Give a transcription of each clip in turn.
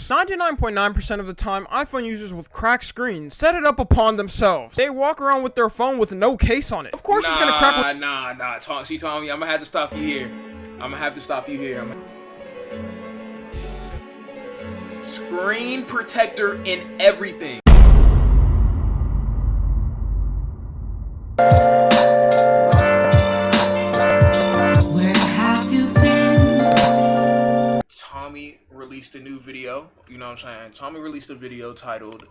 this. 99.9% of the time, iPhone users with cracked screens set it up upon themselves. They walk around with their phone with no case on it. Of course it's gonna crack with— Nah. See, Tommy, I'm gonna have to stop you here. Screen protector in everything. Where have you been? Tommy released a new video. You know what I'm saying? Tommy released a video titled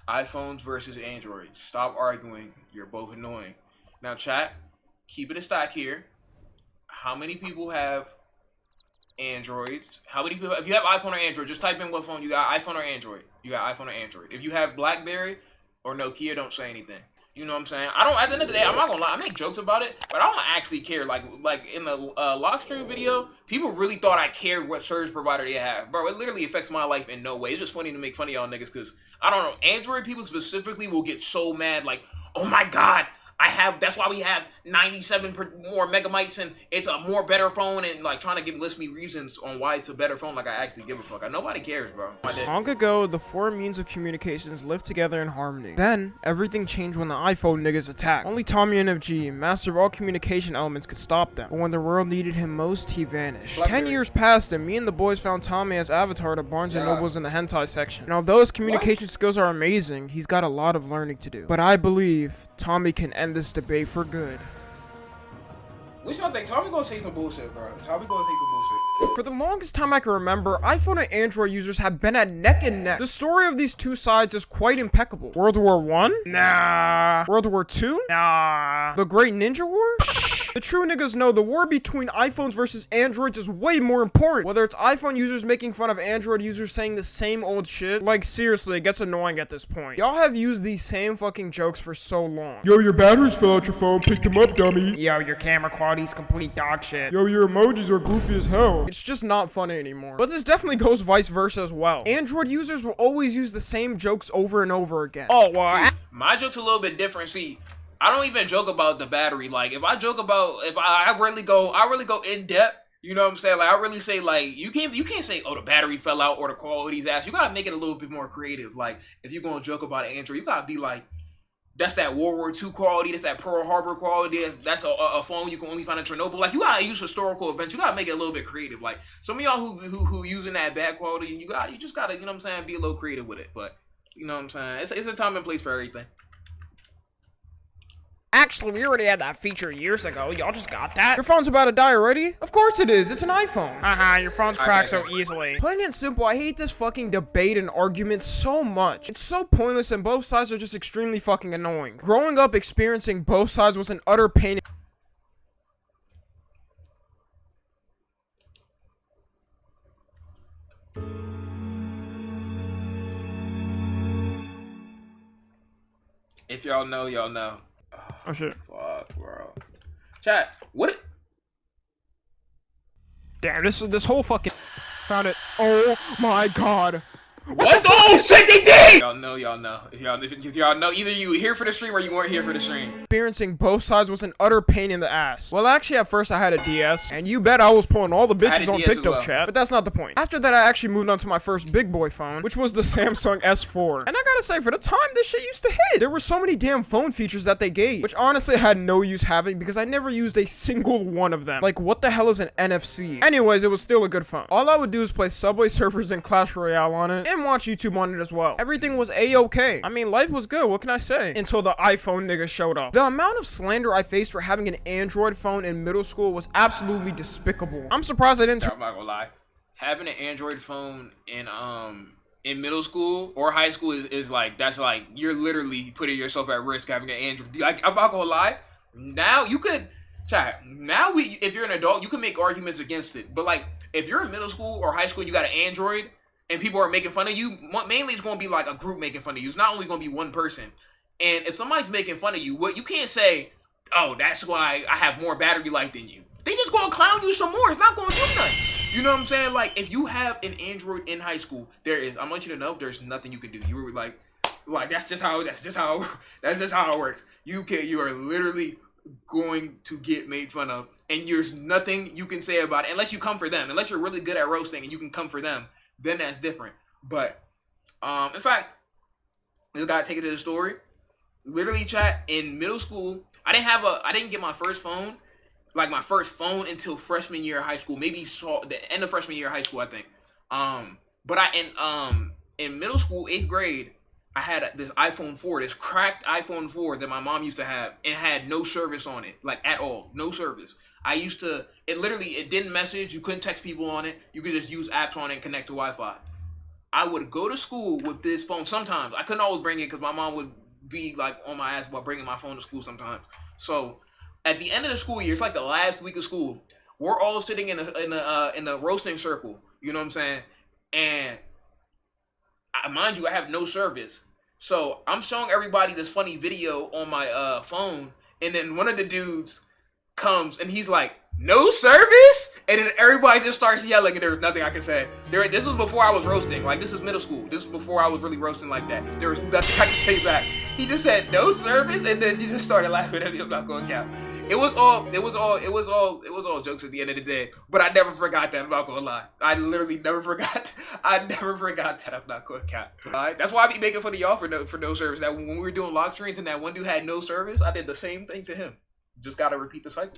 iPhones versus Androids. Stop arguing. You're both annoying. Now, chat, keep it a stack here. How many people have Androids? How many people, if you have iPhone or Android, just type in what phone you got, iPhone or Android. You got iPhone or Android. If you have BlackBerry or Nokia, don't say anything. You know what I'm saying? I don't, at the end of the day, I'm not gonna lie, I make jokes about it, but I don't actually care. Like in the lock stream video, people really thought I cared what service provider they have. Bro, it literally affects my life in no way. It's just funny to make fun of y'all niggas, because, I don't know, Android people specifically will get so mad, like, oh my god, that's why we have 97 more megabytes and it's a more better phone, and like trying to list me reasons on why it's a better phone like I actually give a fuck. Nobody cares, bro. Long ago, the four means of communications lived together in harmony. Then, everything changed when the iPhone niggas attacked. Only Tommy NFG, master of all communication elements, could stop them. But when the world needed him most, he vanished. BlackBerry. 10 years passed and me and the boys found Tommy as Avatar to Barnes & Noble's in the hentai section. And although his communication skills are amazing, he's got a lot of learning to do. But I believe Tommy can end this debate for good. What y'all think? Tommy gonna say some bullshit, bro. Tommy gonna say some bullshit. For the longest time I can remember, iPhone and Android users have been at neck and neck. The story of these two sides is quite impeccable. World War I? Nah. World War II? Nah. The Great Ninja War? The true niggas know the war between iPhones versus Androids is way more important. Whether it's iPhone users making fun of Android users saying the same old shit, like seriously, it gets annoying at this point. Y'all have used these same fucking jokes for so long. Yo, your batteries fell out your phone, pick them up, dummy. Yo, your camera quality's complete dog shit. Yo, your emojis are goofy as hell. It's just not funny anymore. But this definitely goes vice versa as well. Android users will always use the same jokes over and over again. Oh, well, My joke's a little bit different. See, I don't even joke about the battery. Like, if I joke about, if I really go in depth, you know what I'm saying? Like, I really say, like, you can't say, oh, the battery fell out or the quality's ass. You gotta make it a little bit more creative. Like, if you're gonna joke about Android, you gotta be like, that's that World War II quality, that's that Pearl Harbor quality, that's a phone you can only find in Chernobyl. Like, you gotta use historical events. You gotta make it a little bit creative. Like, some of y'all who using that bad quality, you just gotta, you know what I'm saying, be a little creative with it. But, you know what I'm saying? It's a time and place for everything. actually, we already had that feature years ago. Y'all just got that? Your phone's about to die already? Of course it is. It's an iPhone. Your phone's cracked so easily. Plain and simple, I hate this fucking debate and argument so much. It's so pointless and both sides are just extremely fucking annoying. Growing up experiencing both sides was an utter pain. If y'all know, y'all know. Oh shit. Fuck, bro. Chat, what? Damn, this whole fucking found it. Oh my god. What? Oh shit, they did! Y'all know. If y'all know, either you here for the stream or you weren't here for the stream. Experiencing both sides was an utter pain in the ass. Well, actually, at first I had a DS, and you bet I was pulling all the bitches on Picto Chat, but that's not the point. After that, I actually moved on to my first big boy phone, which was the Samsung S4. And I gotta say, for the time, this shit used to hit. There were so many damn phone features that they gave, which honestly I had no use having because I never used a single one of them. Like, what the hell is an NFC? Anyways, it was still a good phone. All I would do is play Subway Surfers and Clash Royale on it, and watch YouTube on it as well. Everything was a-okay. I mean, life was good, what can I say? Until the iPhone nigga showed up. The amount of slander I faced for having an Android phone in middle school was absolutely despicable. I'm surprised I didn't I'm not gonna lie. Having an Android phone in middle school or high school is like, that's like, you're literally putting yourself at risk having an Android. Like, I'm not gonna lie. Now you could, chat, now if you're an adult, you can make arguments against it. But like, if you're in middle school or high school, you got an Android, and people are making fun of you, mainly it's going to be like a group making fun of you. It's not only going to be one person. And if somebody's making fun of you, what you can't say, oh, that's why I have more battery life than you. They just going to clown you some more. It's not going to do nothing. You know what I'm saying? Like, if you have an Android in high school, I want you to know, there's nothing you can do. You were like that's just how it works. You are literally going to get made fun of, and there's nothing you can say about it unless you come for them. Unless you're really good at roasting and you can come for them. Then that's different. But in fact, this guy take it to the story. Literally, chat, in middle school, I didn't get my first phone, like my first phone, until freshman year of high school. Maybe the end of freshman year of high school, I think. But in middle school, 8th grade, I had this iPhone 4, this cracked iPhone 4 that my mom used to have. It had no service on it, like at all, no service. It didn't message. You couldn't text people on it. You could just use apps on it and connect to Wi-Fi. I would go to school with this phone sometimes. I couldn't always bring it because my mom would be like on my ass about bringing my phone to school sometimes. So at the end of the school year, it's like the last week of school. We're all sitting in the roasting circle. You know what I'm saying? And mind you, I have no service. So I'm showing everybody this funny video on my phone, and then one of the dudes comes and he's like, "No service?" And then everybody just starts yelling, and there was nothing I could say. This was before I was roasting. Like, this is middle school. This was before I was really roasting like that. There was nothing I could say back. He just said, "No service," and then he just started laughing at me. I'm not going to count. It was all jokes at the end of the day. But I never forgot that. I'm not gonna lie. I literally never forgot. I never forgot that. I'm not gonna count. Alright, that's why I be making fun of y'all for no service. That when we were doing lock screens and that one dude had no service, I did the same thing to him. Just gotta repeat the cycle.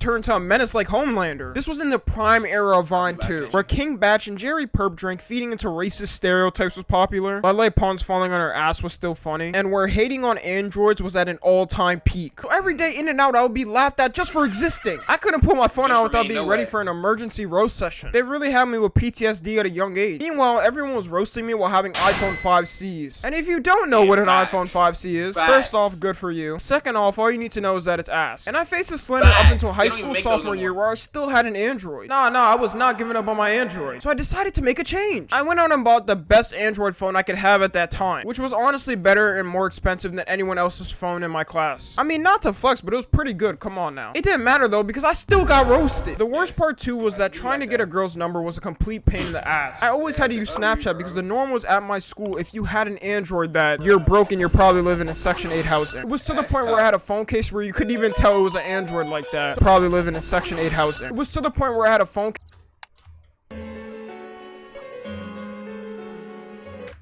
Turned to a menace like Homelander. This was in the prime era of Vine 2, where King Batch and Jerry Perp drink feeding into racist stereotypes was popular, Lele Pons falling on her ass was still funny, and where hating on androids was at an all-time peak. So every day in and out, I would be laughed at just for existing. I couldn't pull my phone out without being ready for an emergency roast session. They really had me with PTSD at a young age. Meanwhile, everyone was roasting me while having iPhone 5Cs. And if you don't know what an iPhone 5C is, first off, good for you. Second off, all you need to know is that it's ass. And I faced this slander up until high school sophomore year where I still had an Android. Nah, I was not giving up on my Android. So I decided to make a change. I went out and bought the best Android phone I could have at that time, which was honestly better and more expensive than anyone else's phone in my class. I mean, not to flex, but it was pretty good, come on now. It didn't matter though, because I still got roasted. The worst part too was that trying to get a girl's number was a complete pain in the ass. I always had to use Snapchat because the norm was at my school, if you had an Android, that you're broke and you're probably living in Section 8 housing. It was to the point where I had a phone case where you couldn't even tell it was an Android like that. Probably living in Section 8 housing. It was to the point where I had a phone.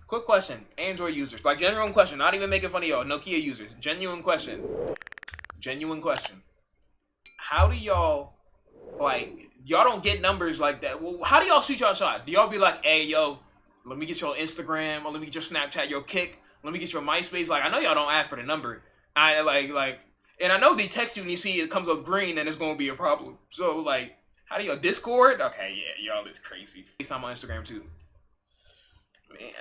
Quick question, Android users, like genuine question, not even making fun of y'all, Nokia users, genuine question. How do y'all, like, y'all don't get numbers like that? Well, how do y'all shoot y'all shot? Do y'all be like, "Hey, yo, let me get your Instagram, or let me get your Snapchat, your Kick, let me get your MySpace"? Like, I know y'all don't ask for the number. And I know they text you and you see it comes up green, and it's gonna be a problem. So, like, how do y'all Discord? Okay, yeah, y'all is crazy. FaceTime on Instagram too. Man,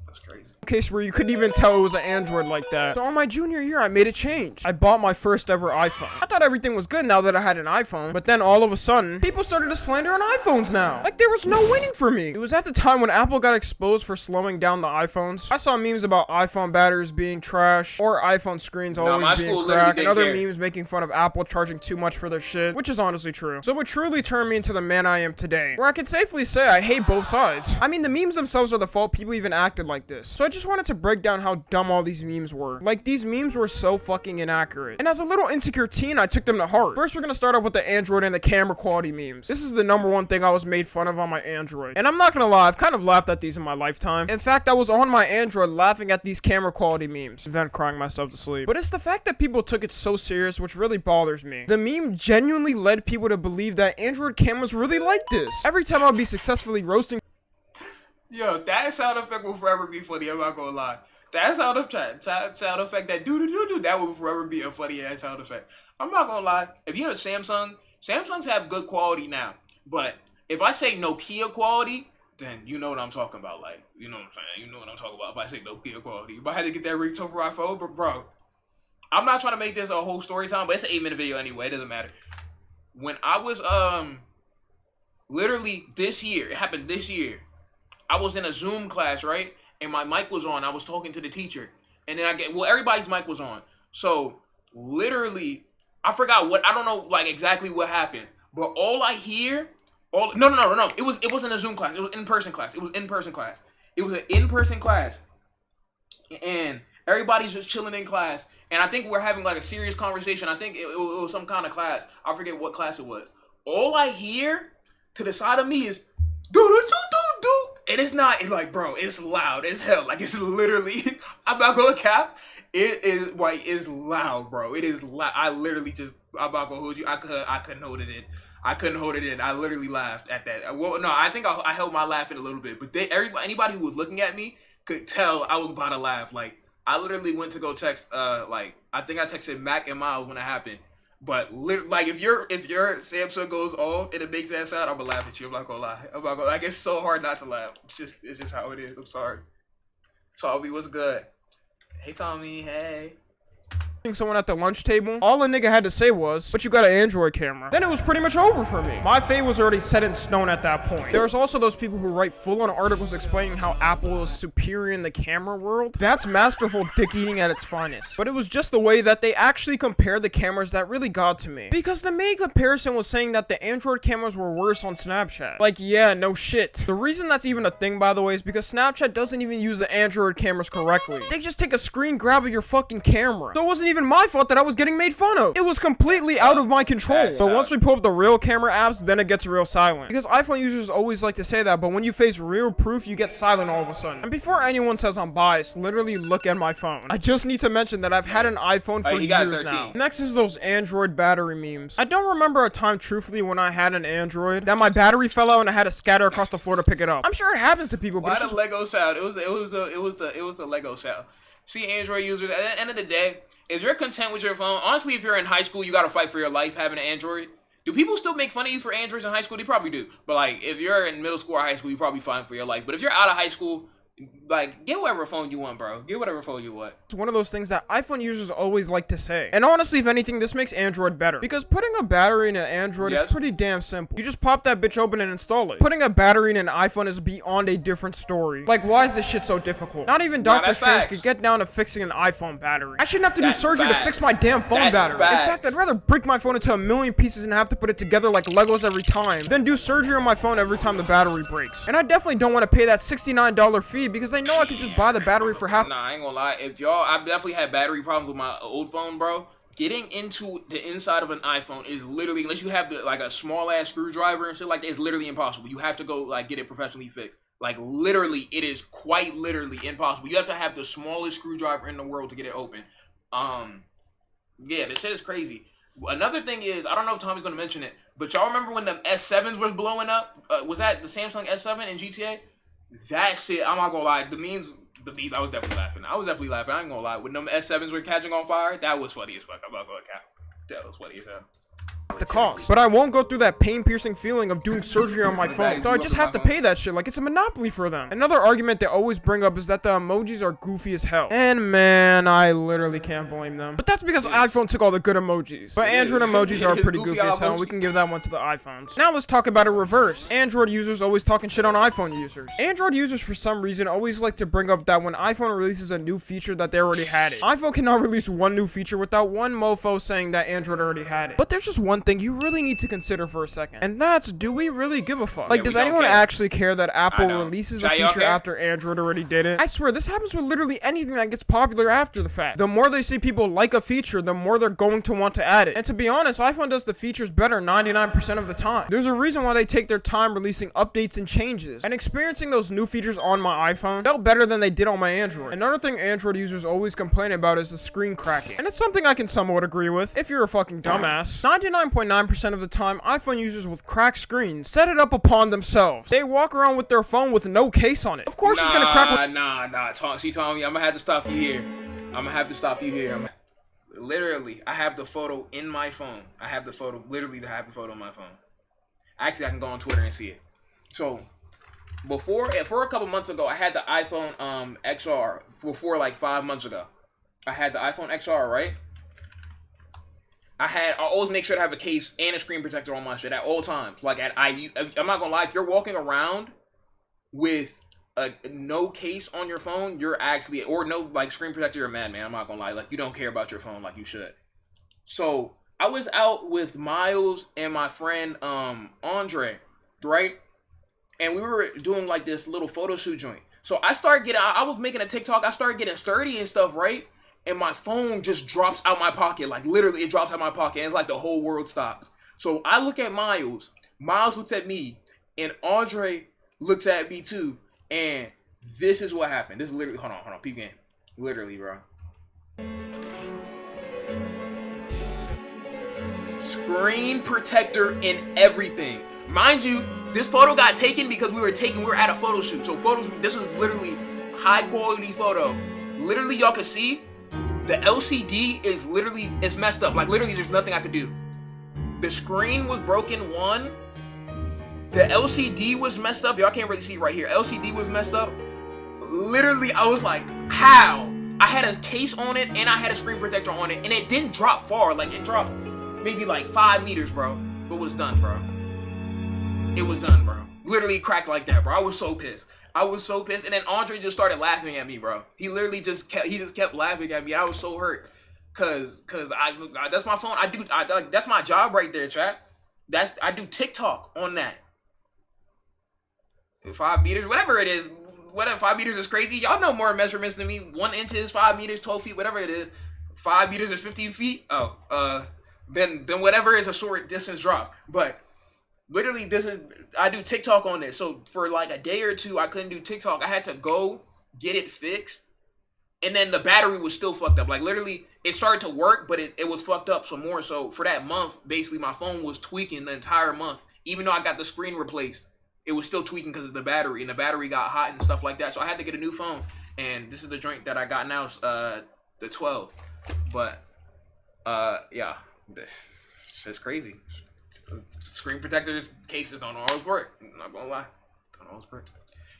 that's crazy. Case where you couldn't even tell it was an Android like that. So on my junior year, I made a change. I bought my first ever iPhone. I thought everything was good now that I had an iPhone, but then all of a sudden, people started to slander on iPhones now. Like there was no winning for me. It was at the time when Apple got exposed for slowing down the iPhones. I saw memes about iPhone batteries being trash, or iPhone screens always being cracked, and other memes making fun of Apple charging too much for their shit, which is honestly true. So it truly turned me into the man I am today, where I can safely say I hate both sides. I mean, the memes themselves are the fault people even acted like this. So I just wanted to break down how dumb all these memes were. Like, these memes were so fucking inaccurate. And as a little insecure teen, I took them to heart. First, we're gonna start off with the Android and the camera quality memes. This is the #1 thing I was made fun of on my Android. And I'm not gonna lie, I've kind of laughed at these in my lifetime. In fact, I was on my Android laughing at these camera quality memes, then crying myself to sleep. But it's the fact that people took it so serious which really bothers me. The meme genuinely led people to believe that Android cameras really like this. Every time I'll be successfully roasting. Yo, that sound effect will forever be funny, I'm not gonna lie. That sound effect, that do, that will forever be a funny ass sound effect. I'm not gonna lie, if you have a Samsung, Samsungs have good quality now. But if I say Nokia quality, then you know what I'm talking about. Like, you know what I'm saying? You know what I'm talking about if I say Nokia quality. If I had to get that ringtone for iPhone, but bro, I'm not trying to make this a whole story time, but it's an 8-minute video anyway, it doesn't matter. When I was, literally this year, it happened this year, I was in a Zoom class, right? And my mic was on. I was talking to the teacher. And then everybody's mic was on. So, literally, I forgot I don't know, like, exactly what happened. But all I hear, no. It wasn't a Zoom class. It was in-person class. It was an in-person class. And everybody's just chilling in class. And I think we're having, like, a serious conversation. I think it was some kind of class. I forget what class it was. All I hear to the side of me is, do-do-do-do. It is not. It's like, bro, it's loud as hell. Like, it's literally. I'm not gonna cap. It is like it's loud, bro. It is loud. I literally just. I'm not gonna hold you. I couldn't hold it in. I couldn't hold it in. I literally laughed at that. Well, no, I think I held my laugh in a little bit. But anybody who was looking at me could tell I was about to laugh. Like, I literally went to go text. Like, I think I texted Mac and Miles when it happened. But like, if your Samsung goes off and it makes that sound, I'm gonna laugh at you. I'm not gonna lie. Like, it's so hard not to laugh. It's just how it is. I'm sorry. Tommy, what's good? Hey, Tommy. Hey. Someone at the lunch table, all a nigga had to say was, but you got an Android camera. Then it was pretty much over for me. My fate was already set in stone at that point. There's also those people who write full-on articles explaining how Apple is superior in the camera world. That's masterful dick eating at its finest. But it was just the way that they actually compared the cameras that really got to me. Because the main comparison was saying that the Android cameras were worse on Snapchat. Like, yeah, no shit. The reason that's even a thing, by the way, is because Snapchat doesn't even use the Android cameras correctly. They just take a screen grab of your fucking camera. So it wasn't even my fault that I was getting made fun of. It was completely out of my control. So once we pull up the real camera apps, then it gets real silent. Because iPhone users always like to say that, but when you face real proof, you get silent all of a sudden. And before anyone says I'm biased, literally look at my phone. I just need to mention that I've had an iPhone for years now. Next is those Android battery memes. I don't remember a time, truthfully, when I had an Android that my battery fell out and I had to scatter across the floor to pick it up. I'm sure it happens to people, but why it's the just... Lego sound? It was the Lego sound. See, Android users, at the end of the day, if you're content with your phone, honestly, if you're in high school, you gotta fight for your life having an Android. Do people still make fun of you for Androids in high school? They probably do. But like, if you're in middle school or high school, you probably fine for your life. But if you're out of high school, like, get whatever phone you want, bro. Get whatever phone you want. It's one of those things that iPhone users always like to say. And honestly, if anything, this makes Android better. Because putting a battery in an Android is pretty damn simple. You just pop that bitch open and install it. Putting a battery in an iPhone is beyond a different story. Like, why is this shit so difficult? Not even Dr. Strange could get down to fixing an iPhone battery. I shouldn't have to do surgery to fix my damn phone battery. In fact, I'd rather break my phone into a million pieces and have to put it together like Legos every time than do surgery on my phone every time the battery breaks. And I definitely don't want to pay that $69 fee because they know I could just buy the battery for half. Nah, I ain't gonna lie. I've definitely had battery problems with my old phone, bro. Getting into the inside of an iPhone is literally, unless you have like a small ass screwdriver and shit like that, it's literally impossible. You have to go like get it professionally fixed. Like, literally, it is quite literally impossible. You have to have the smallest screwdriver in the world to get it open. Yeah, this shit is crazy. Another thing is, I don't know if Tommy's gonna mention it, but y'all remember when the S7s was blowing up? Was that the Samsung S7 in GTA? That shit, I'm not gonna lie, the memes, I was definitely laughing. I ain't gonna lie. When them S7s were catching on fire, that was funny as fuck. I'm not gonna cap. That was funny as hell. The cost, but I won't go through that pain-piercing feeling of doing surgery on my phone, so I just have to pay that shit like it's a monopoly for them. Another argument they always bring up is that the emojis are goofy as hell, and man, I literally can't blame them. But that's because iPhone took all the good emojis, but Android emojis are pretty goofy as hell, and we can give that one to the iPhones. Now let's talk about it reverse. Android users always talking shit on iPhone users. Android users for some reason always like to bring up that when iPhone releases a new feature that they already had it. iPhone cannot release one new feature without one mofo saying that Android already had it. But there's just one thing you really need to consider for a second, and that's, do we really give a fuck? Like, does anyone actually care that Apple releases a feature after Android already did it? I swear, this happens with literally anything that gets popular after the fact. The more they see people like a feature, the more they're going to want to add it. And to be honest, iPhone does the features better 99% of the time. There's a reason why they take their time releasing updates and changes, and experiencing those new features on my iPhone felt better than they did on my Android. Another thing Android users always complain about is the screen cracking, and it's something I can somewhat agree with if you're a fucking dumbass. 99.9% of the time, iPhone users with cracked screens set it up upon themselves. They walk around with their phone with no case on it. Of course it's gonna crack. See, Tommy, I'm gonna have to stop you here. Literally, I have the photo in my phone. I have the photo on my phone. Actually, I can go on Twitter and see it. So, for a couple months ago, I had the iPhone XR. Before, like 5 months ago, I had the iPhone XR, right? I always make sure to have a case and a screen protector on my shit at all times. Like, I'm not gonna lie, if you're walking around with no case on your phone, you're actually, or no, like, screen protector, you're a madman. I'm not gonna lie. Like, you don't care about your phone like you should. So, I was out with Miles and my friend, Andre, right? And we were doing, like, this little photo shoot joint. So, I was making a TikTok, I started getting sturdy and stuff, right? And my phone just drops out my pocket. Like, literally, it drops out my pocket. And it's like the whole world stops. So I look at Miles. Miles looks at me. And Andre looks at me too. And this is what happened. This is literally, hold on, peep game. Literally, bro. Screen protector and everything. Mind you, this photo got taken because we were at a photo shoot. So this was literally high quality photo. Literally, y'all can see the LCD is messed up. Like literally, there's nothing I could do. The screen was broken, one. The LCD was messed up. Y'all can't really see right here. LCD was messed up. Literally, I was like, how? I had a case on it and I had a screen protector on it, and it didn't drop far. Like it dropped maybe like 5 meters, bro. But it was done, bro. It was done, bro. Literally cracked like that, bro. I was so pissed. And then Andre just started laughing at me, bro. He literally just kept laughing at me. I was so hurt. Cause I that's my phone. That's my job right there, chat. I do TikTok on that. 5 meters, whatever it is. Whatever, 5 meters is crazy. Y'all know more measurements than me. 1 inch is 5 meters, 12 feet, whatever it is. 5 meters is 15 feet. Then whatever is a short distance drop. But literally, I do TikTok on this. So for like a day or two, I couldn't do TikTok. I had to go get it fixed. And then the battery was still fucked up. Like literally, it started to work, but it was fucked up some more. So for that month, basically my phone was tweaking the entire month. Even though I got the screen replaced, it was still tweaking because of the battery. And the battery got hot and stuff like that. So I had to get a new phone. And this is the joint that I got now, the 12. But, yeah, this shit's crazy. Screen protectors, cases don't always work. I'm not gonna lie. Don't always work.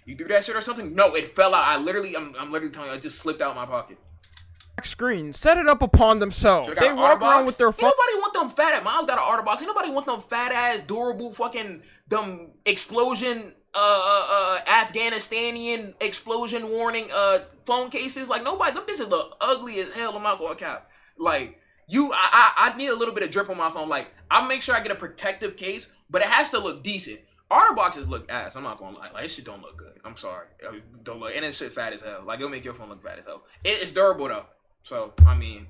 You do that shit or something? No, it fell out. I'm literally telling you, it just slipped out of my pocket. Screen, set it up upon themselves. They walk around with their phone. Nobody want them fat ass. Mom got an OtterBox. Ain't nobody want them fat ass, durable, fucking dumb explosion, Afghanistanian explosion warning, phone cases. Like nobody. Them bitches look ugly as hell. I'm not gonna cap. Like I need a little bit of drip on my phone. Like I'll make sure I get a protective case, but it has to look decent. OtterBoxes look ass. I'm not gonna lie. Like this shit don't look good. I'm sorry. Don't look. And this shit fat as hell. Like it'll make your phone look fat as hell. It's durable though. So I mean,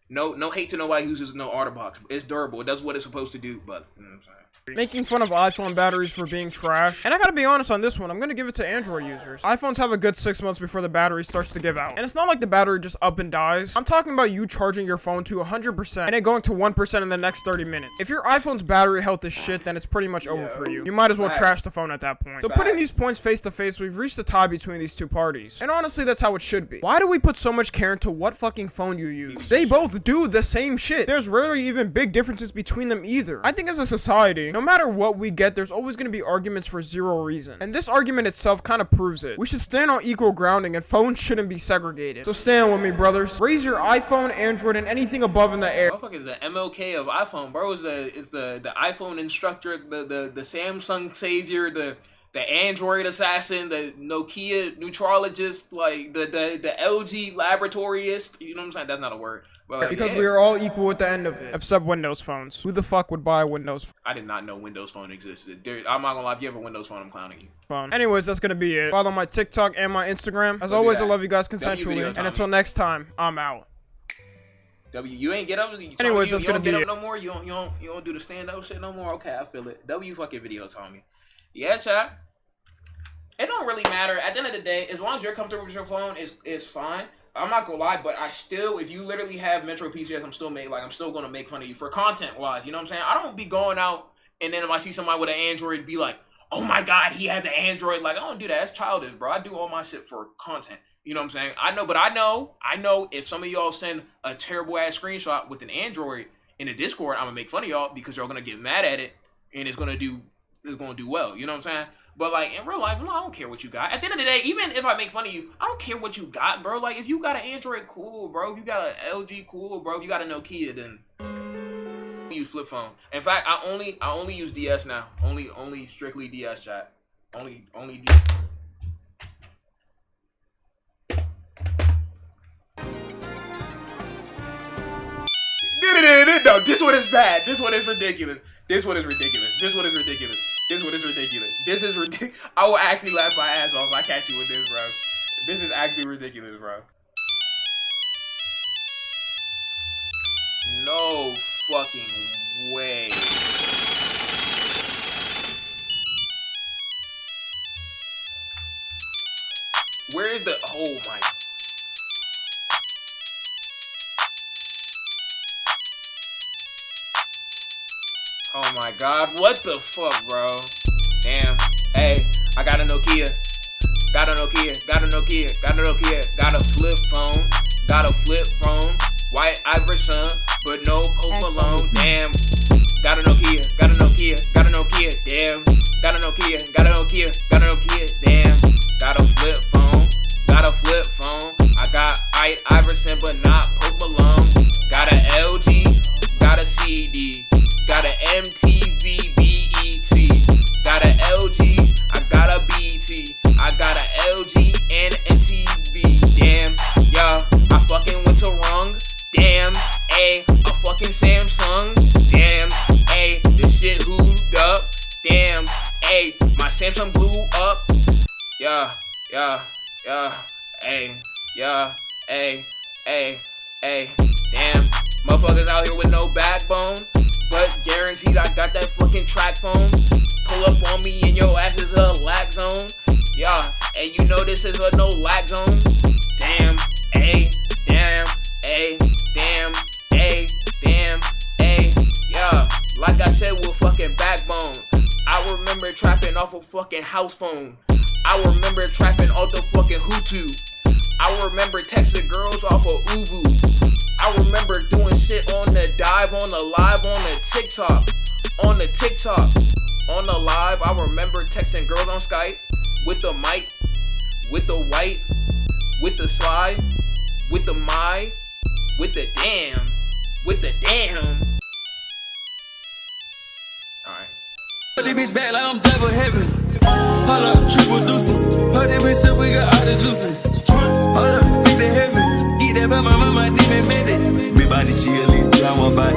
no hate to nobody who uses no OtterBox. It's durable. It does what it's supposed to do. But you know what I'm saying. Making fun of iPhone batteries for being trash. And I gotta be honest on this one, I'm gonna give it to Android users. iPhones have a good 6 months before the battery starts to give out. And it's not like the battery just up and dies. I'm talking about you charging your phone to 100% and then going to 1% in the next 30 minutes. If your iPhone's battery health is shit, then it's pretty much over for you. You might as well trash the phone at that point. So putting these points face to face, we've reached a tie between these two parties. And honestly, that's how it should be. Why do we put so much care into what fucking phone you use? They both do the same shit. There's rarely even big differences between them either. I think as a society, no matter what we get, there's always going to be arguments for zero reason. And this argument itself kind of proves it. We should stand on equal grounding and phones shouldn't be segregated. So stand with me, brothers. Raise your iPhone, Android, and anything above in the air. Motherfucker is the MLK of iPhone, bro. Is the iPhone instructor, the Samsung savior, the Android assassin, the Nokia neutrologist, like the LG laboratorist. You know what I'm saying? That's not a word. But because we are all equal at the end of it, except Windows phones. Who the fuck would buy a Windows phone? I did not know Windows Phone existed. I'm not gonna lie, if you have a Windows Phone, I'm clowning you. Anyways, that's gonna be it. Follow my TikTok and my Instagram. As always, I love you guys consensually. And until next time, I'm out. You ain't get up. Anyways, that's gonna be it. No more. You don't do the stand up shit no more. Okay, I feel it. W fucking video, Tommy. Yeah, chat. It don't really matter. At the end of the day, as long as you're comfortable with your phone, it's fine. I'm not gonna lie, but if you literally have Metro PCS, I'm still gonna make fun of you for content wise. You know what I'm saying? I don't be going out and then if I see somebody with an Android, be like, oh my god, he has an Android. Like I don't do that. That's childish, bro. I do all my shit for content. You know what I'm saying? I know if some of y'all send a terrible ass screenshot with an Android in the Discord, I'm gonna make fun of y'all because y'all gonna get mad at it and it's gonna do well. You know what I'm saying? But like in real life, I don't care what you got. At the end of the day, even if I make fun of you, I don't care what you got, bro. Like if you got an Android, cool, bro. If you got an LG, cool, bro. If you got a Nokia, then I use flip phone. In fact, I only use DS now. Only strictly DS, chat. Only DS. No, this one is bad. This one is ridiculous. This one is ridiculous. This one is ridiculous. This one is ridiculous. This is ridiculous. I will actually laugh my ass off if I catch you with this, bro. This is actually ridiculous, bro. No fucking way. Where is the, oh my. Oh my god, what the fuck, bro? Damn. Hey, I got a Nokia. Got a Nokia, got a Nokia, got a Nokia, got a flip phone, got a flip phone, White Iverson, but no Post Malone, damn. Got a Nokia, got a Nokia, got a Nokia, damn. Got a Nokia, got a Nokia, got a Nokia, damn. Got a flip phone, got a flip phone. I got White Iverson, but not Post Malone. Got a LG, got a CD, got a MTV, BET, got a LG, I got a BT, I got a LG and MTV. Damn, yeah, I fucking went to wrong. Damn, a fucking Samsung. Damn, the shit hooved up. Damn, my Samsung blew up. Yeah, damn, motherfuckers out here with no backbone, but guaranteed I got that fucking track phone. Pull up on me and your ass is a lag zone. Yeah, and you know this is a no lag zone. Damn, yeah. Like I said, with fucking backbone. I remember trapping off a fucking house phone. I remember trapping off the fucking Hutu. I remember texting girls off of Uvu. I remember doing shit on the dive, on the live, on the TikTok. On the TikTok, on the live, I remember texting girls on Skype. With the mic, with the white, with the slide, with the my, with the damn, with the damn. Alright. Put this bitch back like I'm double heavy. Hold up, triple deuces. Put this bitch up, we got all the juices. Hold up, speak the heavy. Eat that by my mama, demon made it. Everybody chill, at least I want bite.